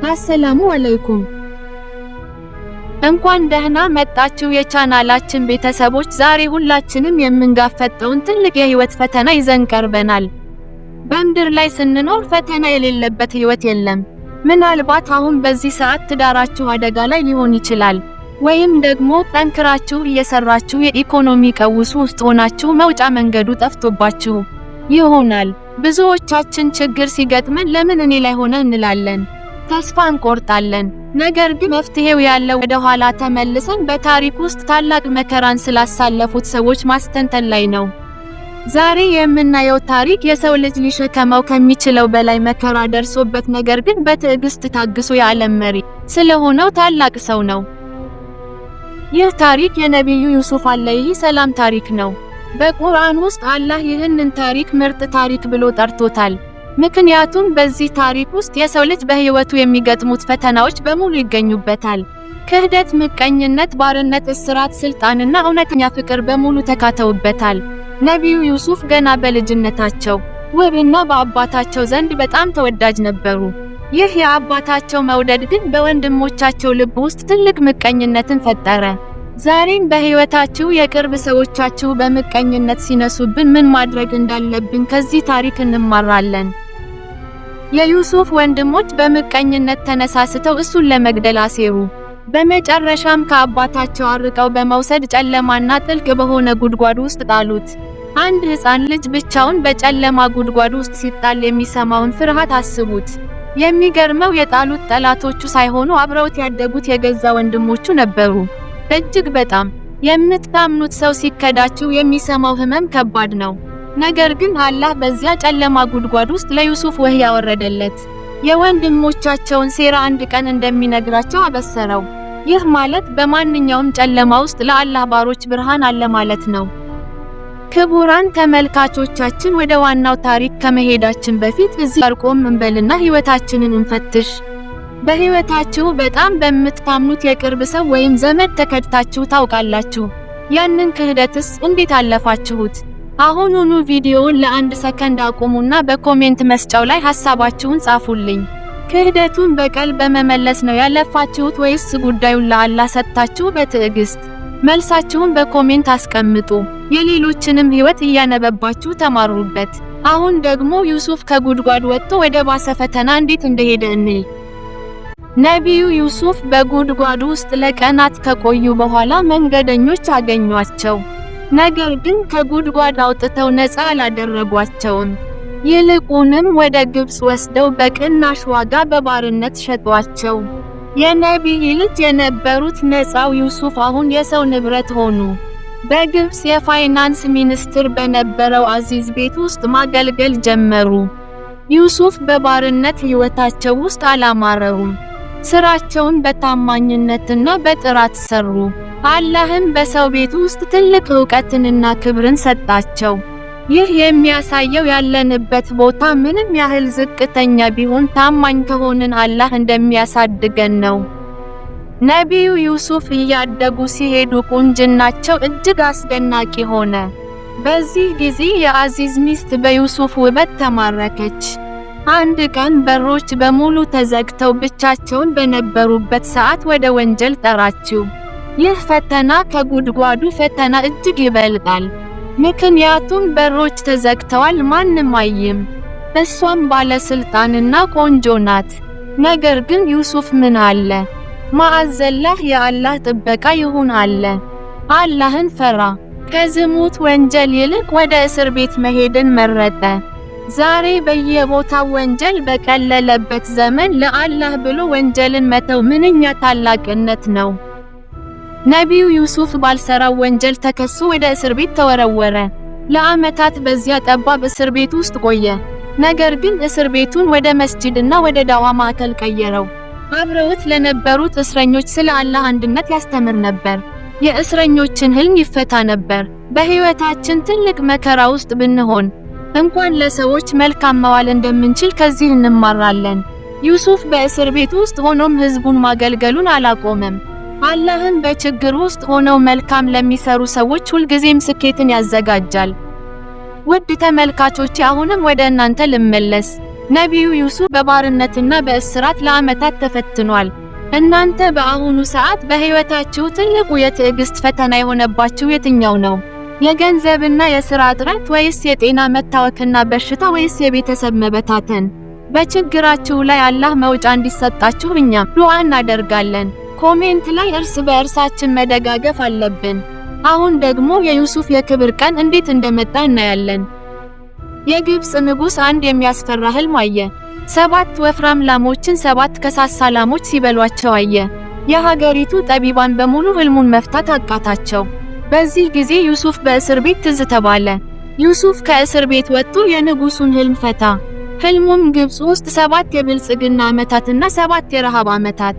አሰላሙ አለይኩም እንኳን ደህና መጣችሁ የቻናላችን ቤተሰቦች። ዛሬ ሁላችንም የምንጋፈጠውን ትልቅ የህይወት ፈተና ይዘን ቀርበናል። በምድር ላይ ስንኖር ፈተና የሌለበት ህይወት የለም። ምናልባት አሁን በዚህ ሰዓት ትዳራችሁ አደጋ ላይ ሊሆን ይችላል፣ ወይም ደግሞ ጠንክራችሁ እየሰራችሁ የኢኮኖሚ ቀውስ ውስጥ ሆናችሁ መውጫ መንገዱ ጠፍቶባችሁ ይሆናል። ብዙዎቻችን ችግር ሲገጥመን ለምን እኔ ላይ ሆነ እንላለን፣ ተስፋ እንቆርጣለን። ነገር ግን መፍትሄው ያለው ወደ ኋላ ተመልሰን በታሪክ ውስጥ ታላቅ መከራን ስላሳለፉት ሰዎች ማስተንተን ላይ ነው። ዛሬ የምናየው ታሪክ የሰው ልጅ ሊሸከመው ከሚችለው በላይ መከራ ደርሶበት ነገር ግን በትዕግስት ታግሶ የዓለም መሪ ስለሆነው ታላቅ ሰው ነው። ይህ ታሪክ የነቢዩ ዩሱፍ አለይሂ ሰላም ታሪክ ነው። በቁርአን ውስጥ አላህ ይህንን ታሪክ ምርጥ ታሪክ ብሎ ጠርቶታል። ምክንያቱም በዚህ ታሪክ ውስጥ የሰው ልጅ በህይወቱ የሚገጥሙት ፈተናዎች በሙሉ ይገኙበታል። ክህደት፣ ምቀኝነት፣ ባርነት፣ እስራት፣ ስልጣንና እውነተኛ ፍቅር በሙሉ ተካተውበታል። ነቢዩ ዩሱፍ ገና በልጅነታቸው ውብና በአባታቸው ዘንድ በጣም ተወዳጅ ነበሩ። ይህ የአባታቸው መውደድ ግን በወንድሞቻቸው ልብ ውስጥ ትልቅ ምቀኝነትን ፈጠረ። ዛሬም በህይወታችሁ የቅርብ ሰዎቻችሁ በምቀኝነት ሲነሱብን ምን ማድረግ እንዳለብን ከዚህ ታሪክ እንማራለን። የዩሱፍ ወንድሞች በምቀኝነት ተነሳስተው እሱን ለመግደል አሴሩ። በመጨረሻም ከአባታቸው አርቀው በመውሰድ ጨለማና ጥልቅ በሆነ ጉድጓድ ውስጥ ጣሉት። አንድ ህፃን ልጅ ብቻውን በጨለማ ጉድጓድ ውስጥ ሲጣል የሚሰማውን ፍርሃት አስቡት። የሚገርመው የጣሉት ጠላቶቹ ሳይሆኑ አብረውት ያደጉት የገዛ ወንድሞቹ ነበሩ። እጅግ በጣም የምታምኑት ሰው ሲከዳችሁ የሚሰማው ህመም ከባድ ነው። ነገር ግን አላህ በዚያ ጨለማ ጉድጓድ ውስጥ ለዩሱፍ ወህይ ያወረደለት። የወንድሞቻቸውን ሴራ አንድ ቀን እንደሚነግራቸው አበሰረው። ይህ ማለት በማንኛውም ጨለማ ውስጥ ለአላህ ባሮች ብርሃን አለ ማለት ነው። ክቡራን ተመልካቾቻችን፣ ወደ ዋናው ታሪክ ከመሄዳችን በፊት እዚህ ጋር ቆም እንበልና ህይወታችንን እንፈትሽ። በህይወታችሁ በጣም በምትታምኑት የቅርብ ሰው ወይም ዘመድ ተከድታችሁ ታውቃላችሁ? ያንን ክህደትስ እንዴት አለፋችሁት? አሁኑኑ ቪዲዮውን ለአንድ ሰከንድ አቁሙና በኮሜንት መስጫው ላይ ሐሳባችሁን ጻፉልኝ። ክህደቱን በቀል በመመለስ ነው ያለፋችሁት ወይስ ጉዳዩን ለአላህ ሰጥታችሁ በትዕግስት? መልሳችሁን በኮሜንት አስቀምጡ። የሌሎችንም ህይወት እያነበባችሁ ተማሩበት። አሁን ደግሞ ዩሱፍ ከጉድጓድ ወጥቶ ወደ ባሰ ፈተና እንዴት እንደሄደ እንይ። ነቢዩ ዩሱፍ በጉድጓዱ ውስጥ ለቀናት ከቆዩ በኋላ መንገደኞች አገኟቸው። ነገር ግን ከጉድጓድ አውጥተው ነፃ አላደረጓቸውም። ይልቁንም ወደ ግብጽ ወስደው በቅናሽ ዋጋ በባርነት ሸጧቸው። የነቢይ ልጅ የነበሩት ነፃው ዩሱፍ አሁን የሰው ንብረት ሆኑ። በግብጽ የፋይናንስ ሚኒስትር በነበረው አዚዝ ቤት ውስጥ ማገልገል ጀመሩ። ዩሱፍ በባርነት ህይወታቸው ውስጥ አላማረሩም። ስራቸውን በታማኝነትና በጥራት ሰሩ። አላህም በሰው ቤት ውስጥ ትልቅ ዕውቀትንና ክብርን ሰጣቸው። ይህ የሚያሳየው ያለንበት ቦታ ምንም ያህል ዝቅተኛ ቢሆን ታማኝ ከሆንን አላህ እንደሚያሳድገን ነው። ነቢዩ ዩሱፍ እያደጉ ሲሄዱ ቁንጅናቸው እጅግ አስደናቂ ሆነ። በዚህ ጊዜ የአዚዝ ሚስት በዩሱፍ ውበት ተማረከች። አንድ ቀን በሮች በሙሉ ተዘግተው ብቻቸውን በነበሩበት ሰዓት ወደ ወንጀል ጠራችው። ይህ ፈተና ከጉድጓዱ ፈተና እጅግ ይበልጣል። ምክንያቱም በሮች ተዘግተዋል፣ ማንም አይም። እሷም ባለስልጣንና ቆንጆ ናት። ነገር ግን ዩሱፍ ምን አለ? ማዕዘላህ የአላህ ጥበቃ ይሁን አለ። አላህን ፈራ። ከዝሙት ወንጀል ይልቅ ወደ እስር ቤት መሄድን መረጠ። ዛሬ በየቦታው ወንጀል በቀለለበት ዘመን ለአላህ ብሎ ወንጀልን መተው ምንኛ ታላቅነት ነው። ነቢዩ ዩሱፍ ባልሰራው ወንጀል ተከሶ ወደ እስር ቤት ተወረወረ። ለዓመታት በዚያ ጠባብ እስር ቤት ውስጥ ቆየ። ነገር ግን እስር ቤቱን ወደ መስጂድና ወደ ዳዋ ማዕከል ቀየረው። አብረውት ለነበሩት እስረኞች ስለ አላህ አንድነት ያስተምር ነበር። የእስረኞችን ህልም ይፈታ ነበር። በህይወታችን ትልቅ መከራ ውስጥ ብንሆን እንኳን ለሰዎች መልካም መዋል እንደምንችል ከዚህ እንማራለን። ዩሱፍ በእስር ቤት ውስጥ ሆኖም ህዝቡን ማገልገሉን አላቆመም። አላህም በችግር ውስጥ ሆነው መልካም ለሚሰሩ ሰዎች ሁልጊዜም ስኬትን ያዘጋጃል። ውድ ተመልካቾች፣ አሁንም ወደ እናንተ ልመለስ። ነቢዩ ዩሱፍ በባርነትና በእስራት ለዓመታት ተፈትኗል። እናንተ በአሁኑ ሰዓት በሕይወታችሁ ትልቁ የትዕግስት ፈተና የሆነባችሁ የትኛው ነው? የገንዘብና የሥራ እጥረት ወይስ የጤና መታወክና በሽታ ወይስ የቤተሰብ መበታተን? በችግራችሁ ላይ አላህ መውጫ እንዲሰጣችሁ እኛም ዱዓ እናደርጋለን። ኮሜንት ላይ እርስ በእርሳችን መደጋገፍ አለብን። አሁን ደግሞ የዩሱፍ የክብር ቀን እንዴት እንደመጣ እናያለን። የግብፅ ንጉሥ አንድ የሚያስፈራ ህልም አየ። 7 ወፍራም ላሞችን 7 ከሳሳ ላሞች ሲበሏቸው አየ። የሀገሪቱ ጠቢባን በሙሉ ህልሙን መፍታት አቃታቸው። በዚህ ጊዜ ዩሱፍ በእስር ቤት ትዝ ተባለ። ዩሱፍ ከእስር ቤት ወጥቶ የንጉሱን ህልም ፈታ። ህልሙም ግብፅ ውስጥ 7 የብልጽግና ዓመታትና 7 የረሃብ ዓመታት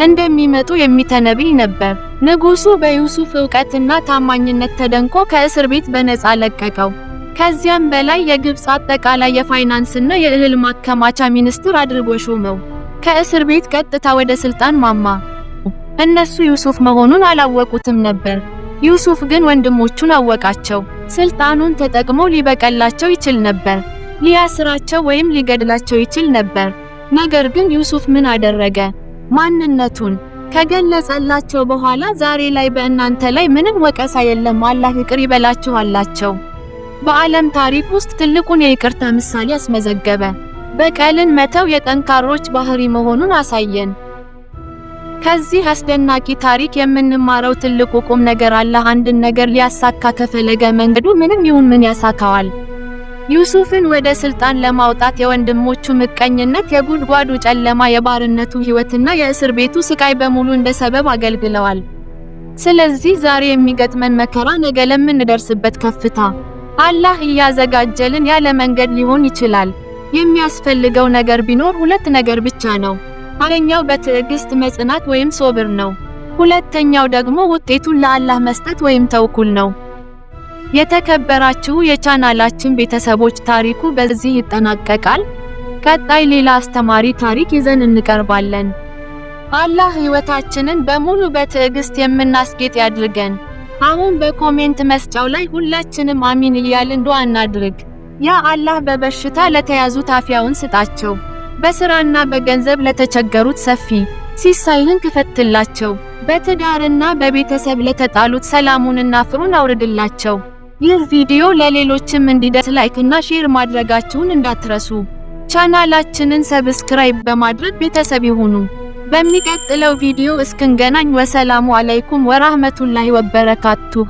እንደሚመጡ የሚተነብይ ነበር። ንጉሱ በዩሱፍ ዕውቀትና ታማኝነት ተደንቆ ከእስር ቤት በነፃ ለቀቀው። ከዚያም በላይ የግብፅ አጠቃላይ የፋይናንስና የእህል ማከማቻ ሚኒስትር አድርጎ ሾመው። ከእስር ቤት ቀጥታ ወደ ስልጣን ማማ። እነሱ ዩሱፍ መሆኑን አላወቁትም ነበር። ዩሱፍ ግን ወንድሞቹን አወቃቸው። ስልጣኑን ተጠቅሞ ሊበቀላቸው ይችል ነበር። ሊያስራቸው ወይም ሊገድላቸው ይችል ነበር። ነገር ግን ዩሱፍ ምን አደረገ? ማንነቱን ከገለጸላቸው በኋላ ዛሬ ላይ በእናንተ ላይ ምንም ወቀሳ የለም፣ አላህ ይቅር ይበላችሁ አላቸው። በዓለም ታሪክ ውስጥ ትልቁን የይቅርታ ምሳሌ አስመዘገበ። በቀልን መተው የጠንካሮች ባህሪ መሆኑን አሳየን። ከዚህ አስደናቂ ታሪክ የምንማረው ትልቁ ቁም ነገር አላህ አንድን ነገር ሊያሳካ ከፈለገ መንገዱ ምንም ይሁን ምን ያሳካዋል። ዩሱፍን ወደ ስልጣን ለማውጣት የወንድሞቹ ምቀኝነት፣ የጉድጓዱ ጨለማ፣ የባርነቱ ሕይወትና የእስር ቤቱ ስቃይ በሙሉ እንደ ሰበብ አገልግለዋል። ስለዚህ ዛሬ የሚገጥመን መከራ ነገ ለምንደርስበት ከፍታ አላህ እያዘጋጀልን ያለ መንገድ ሊሆን ይችላል። የሚያስፈልገው ነገር ቢኖር 2 ነገር ብቻ ነው። አንደኛው በትዕግስት መጽናት ወይም ሶብር ነው። ሁለተኛው ደግሞ ውጤቱን ለአላህ መስጠት ወይም ተውኩል ነው። የተከበራችሁ የቻናላችን ቤተሰቦች ታሪኩ በዚህ ይጠናቀቃል። ቀጣይ ሌላ አስተማሪ ታሪክ ይዘን እንቀርባለን። አላህ ሕይወታችንን በሙሉ በትዕግስት የምናስጌጥ ያድርገን። አሁን በኮሜንት መስጫው ላይ ሁላችንም አሚን እያልን ዱዓ እናድርግ። ያ አላህ በበሽታ ለተያዙት አፊያውን ስጣቸው፣ በስራና በገንዘብ ለተቸገሩት ሰፊ ሲሳይህን ክፈትላቸው፣ በትዳርና በቤተሰብ ለተጣሉት ሰላሙንና ፍሩን አውርድላቸው። ይህ ቪዲዮ ለሌሎችም እንዲደርስ ላይክ እና ሼር ማድረጋችሁን እንዳትረሱ። ቻናላችንን ሰብስክራይብ በማድረግ ቤተሰብ ይሁኑ። በሚቀጥለው ቪዲዮ እስክንገናኝ ወሰላሙ አለይኩም ወራህመቱላሂ ወበረካቱሁ።